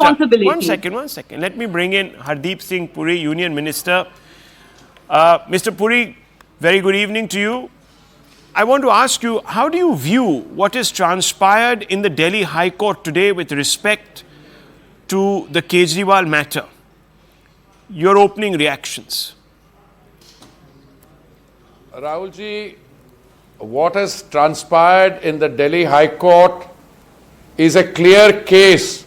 responsibility. One second. Let me bring in Hardeep Singh Puri, Union Minister. Mr. Puri, very good evening to you. I want to ask you, how do you view what has transpired in the Delhi High Court today with respect to the Kejriwal matter? Your opening reactions. Rahulji, what has transpired in the Delhi High Court is a clear case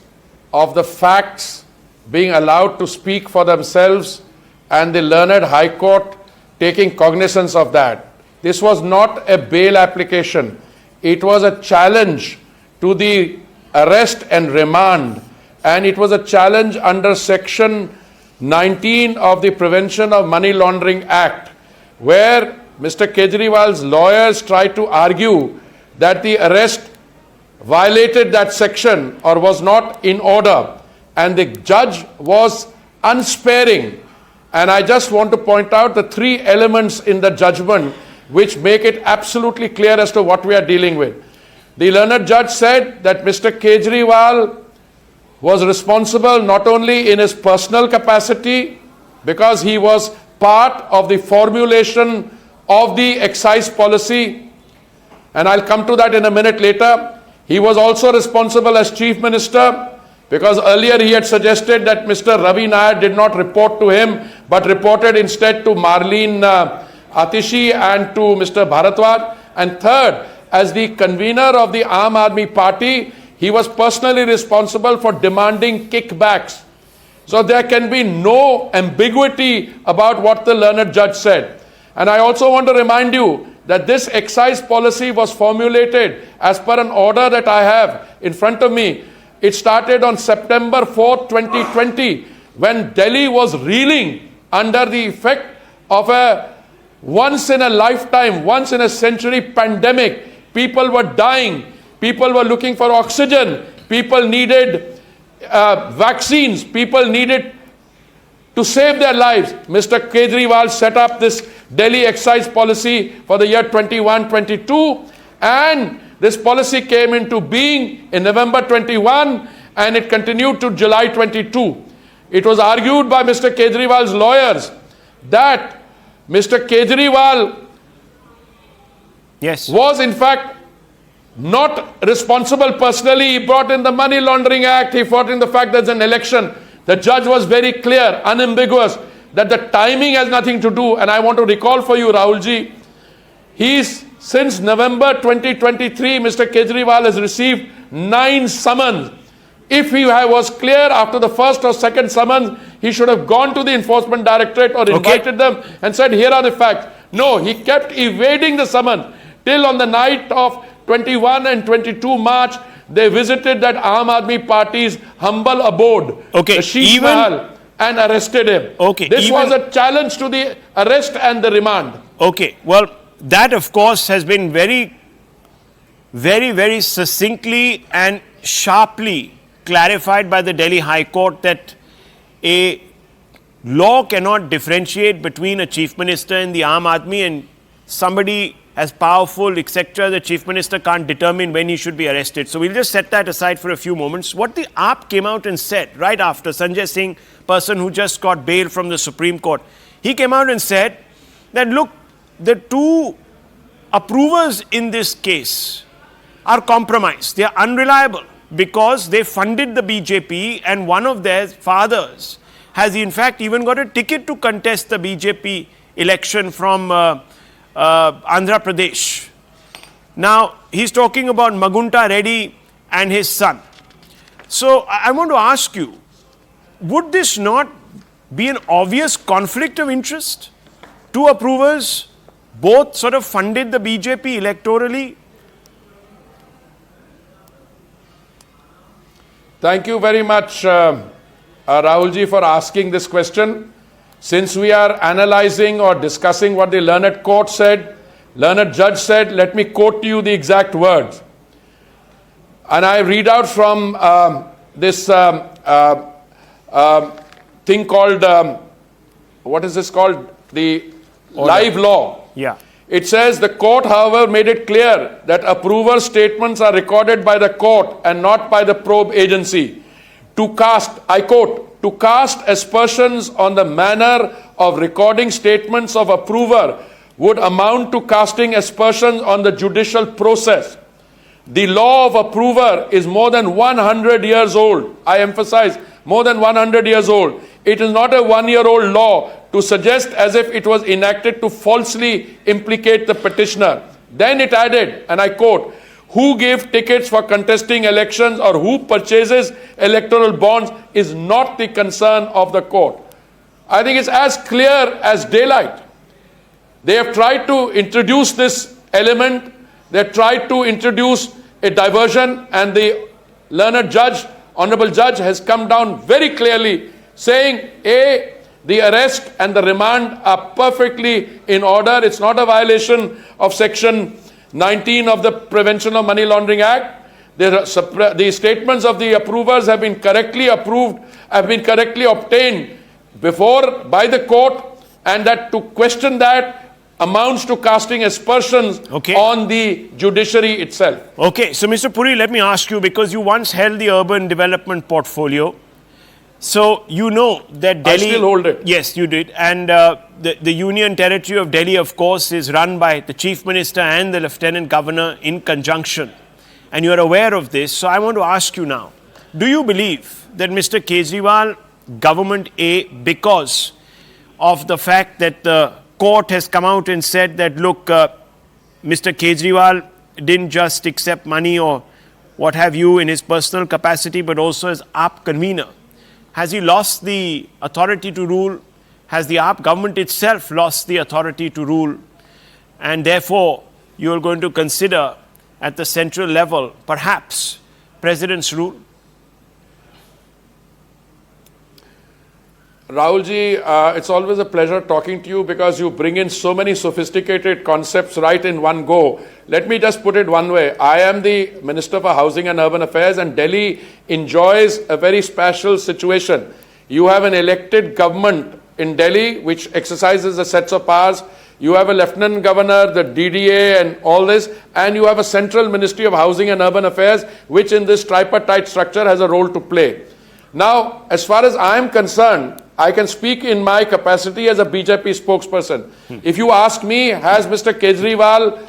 of the facts being allowed to speak for themselves and the learned High Court taking cognizance of that. This was not a bail application. It was a challenge to the arrest and remand, and it was a challenge under Section 19 of the Prevention of Money Laundering Act, where Mr. Kejriwal's lawyers tried to argue that the arrest violated that section or was not in order, and the judge was unsparing. And I just want to point out the three elements in the judgment which make it absolutely clear as to what we are dealing with. The learned judge said that Mr. Kejriwal was responsible not only in his personal capacity, because he was part of the formulation of the excise policy, and I'll come to that in a minute later. He was also responsible as Chief Minister, because earlier he had suggested that Mr. Ravi Nair did not report to him, but reported instead to Marlene Atishi and to Mr. Bharatwaj. And third, as the convener of the Aam Aadmi Party, he was personally responsible for demanding kickbacks. So there can be no ambiguity about what the learned judge said. And I also want to remind you that this excise policy was formulated as per an order that I have in front of me. It started on September 4, 2020, when Delhi was reeling under the effect of a once-in-a-lifetime, once-in-a-century pandemic. People were dying. People were looking for oxygen. People needed vaccines. People needed to save their lives. Mr. Kejriwal set up this Delhi excise policy for the year 21-22, and this policy came into being in November 21, and it continued to July 22. It was argued by Mr. Kejriwal's lawyers that Mr. Kejriwal was in fact not responsible personally. He brought in the Money Laundering Act. He brought in the fact there's an election. The judge was very clear, unambiguous, that the timing has nothing to do. And I want to recall for you, Rahulji, since November 2023, Mr. Kejriwal has received 9 summons. If he was clear after the first or second summons, he should have gone to the Enforcement Directorate or invited them and said, here are the facts. No, he kept evading the summons till on the night of 21 and 22 March, they visited that Aam Aadmi Party's humble abode, the Sheesh Mahal, and arrested him. This was a challenge to the arrest and the remand. Well, that of course has been very, very succinctly and sharply clarified by the Delhi High Court that a law cannot differentiate between a Chief Minister in the Aam Aadmi and somebody as powerful, etc. The Chief Minister can't determine when he should be arrested. So we'll just set that aside for a few moments. What the AAP came out and said right after, Sanjay Singh, person who just got bail from the Supreme Court, he came out and said that, look, the two approvers in this case are compromised. They are unreliable because they funded the BJP, and one of their fathers has in fact even got a ticket to contest the BJP election from Andhra Pradesh. Now, he's talking about Magunta Reddy and his son. So, I want to ask you, would this not be an obvious conflict of interest? Two approvers, both sort of funded the BJP electorally. Thank you very much, Rahulji, for asking this question. Since we are analyzing or discussing what the learned court said, learned judge said, let me quote to you the exact words. And I read out from this thing called, what is this called? The live law. Yeah. It says, the court, however, made it clear that approval statements are recorded by the court and not by the probe agency. to cast, I quote, to cast aspersions on the manner of recording statements of approver would amount to casting aspersions on the judicial process. The law of approver is more than 100 years old. I emphasize, more than 100 years old. It is not a one-year-old law to suggest as if it was enacted to falsely implicate the petitioner. Then it added, and I quote, who gave tickets for contesting elections or who purchases electoral bonds is not the concern of the court. I think it's as clear as daylight. They have tried to introduce this element. They have tried to introduce a diversion, and the learned judge, honorable judge, has come down very clearly saying, A, the arrest and the remand are perfectly in order. It's not a violation of Section 19 of the Prevention of Money Laundering Act. The statements of the approvers have been correctly approved, have been correctly obtained before by the court, and that to question that amounts to casting aspersions on the judiciary itself. Okay, so Mr. Puri, let me ask you, because you once held the urban development portfolio, so you know that Delhi... I still hold it. Yes, you did. And the Union Territory of Delhi, of course, is run by the Chief Minister and the Lieutenant Governor in conjunction. And you are aware of this. So I want to ask you now, do you believe that Mr. Kejriwal, government A, because of the fact that the court has come out and said that, look, Mr. Kejriwal didn't just accept money or what have you in his personal capacity, but also as AAP convener. Has he lost the authority to rule? Has the AAP government itself lost the authority to rule? And therefore, you are going to consider at the central level, perhaps, President's rule? Rahulji, it's always a pleasure talking to you because you bring in so many sophisticated concepts right in one go. Let me just put it one way. I am the Minister for Housing and Urban Affairs, and Delhi enjoys a very special situation. You have an elected government in Delhi which exercises the sets of powers. You have a Lieutenant Governor, the DDA and all this, and you have a Central Ministry of Housing and Urban Affairs which in this tripartite structure has a role to play. Now, as far as I am concerned, I can speak in my capacity as a BJP spokesperson. If you ask me, has Mr. Kejriwal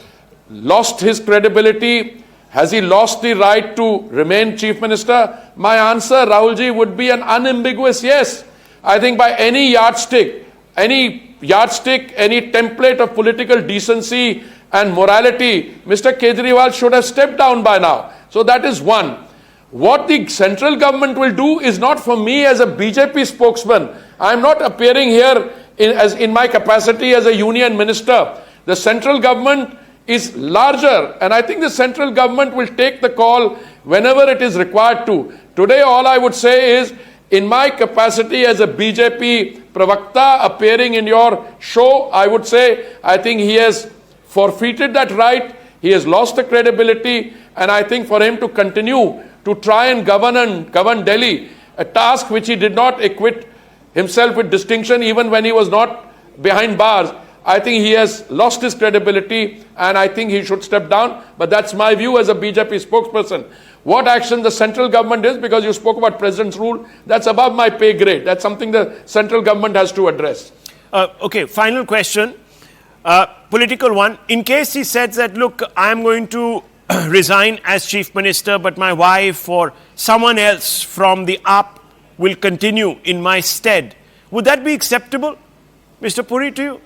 lost his credibility? Has he lost the right to remain Chief Minister? My answer, Rahulji, would be an unambiguous yes. I think by any yardstick, any template of political decency and morality, Mr. Kejriwal should have stepped down by now. So that is one. What the central government will do is not for me as a BJP spokesman. I am not appearing here in my capacity as a union minister. The central government is larger, and I think the central government will take the call whenever it is required to. Today, all I would say is, in my capacity as a BJP pravakta appearing in your show, I would say, I think he has forfeited that right. He has lost the credibility, and I think for him to continue to try and govern Delhi, a task which he did not acquit himself with distinction even when he was not behind bars, I think he has lost his credibility, and I think he should step down. But that's my view as a BJP spokesperson. What action the central government is, because you spoke about President's rule, that's above my pay grade. That's something the central government has to address. Okay, final question. Political one. In case he says that, look, I'm going to resign as Chief Minister, but my wife or someone else from the AAP will continue in my stead, would that be acceptable, Mr. Puri, to you?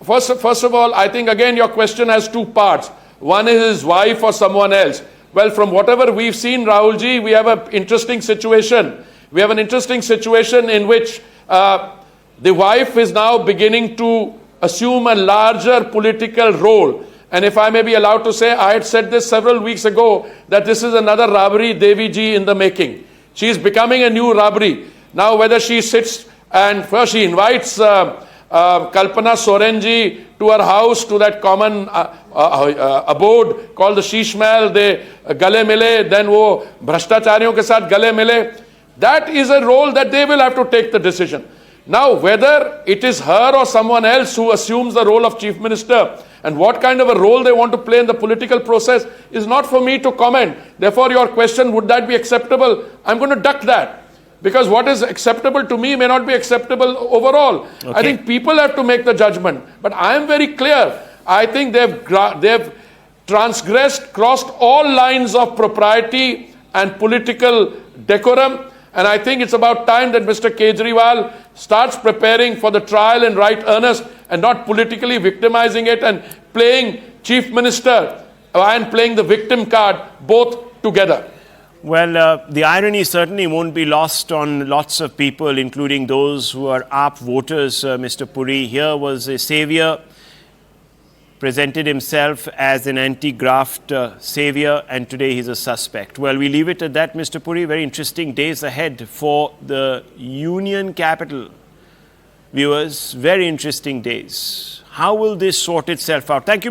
First of all, I think again your question has two parts. One is his wife or someone else. Well, from whatever we've seen, Rahulji, we have an interesting situation. We have an interesting situation in which the wife is now beginning to assume a larger political role. And if I may be allowed to say, I had said this several weeks ago, that this is another Rabri Devi ji in the making. She is becoming a new Rabri. Now, whether she sits and first she invites Kalpana Soren ji to her house, to that common abode called the Sheesh Mahal, they gale mile, then wo bhrashtachariyon ke saath gale mile. That is a role that they will have to take the decision. Now, whether it is her or someone else who assumes the role of Chief Minister, And what kind of a role they want to play in the political process is not for me to comment. Therefore, your question, would that be acceptable? I'm going to duck that. Because what is acceptable to me may not be acceptable overall. Okay. I think people have to make the judgment. But I am very clear. I think they've transgressed, crossed all lines of propriety and political decorum. And I think it's about time that Mr. Kejriwal starts preparing for the trial in right earnest and not politically victimizing it and playing chief minister and playing the victim card both together. Well, the irony certainly won't be lost on lots of people, including those who are AAP voters. Mr. Puri here was a savior, presented himself as an anti-graft savior, and today he's a suspect. Well, we leave it at that, Mr. Puri. Very interesting days ahead for the Union capital. Viewers, very interesting days. How will this sort itself out? Thank you, Mr.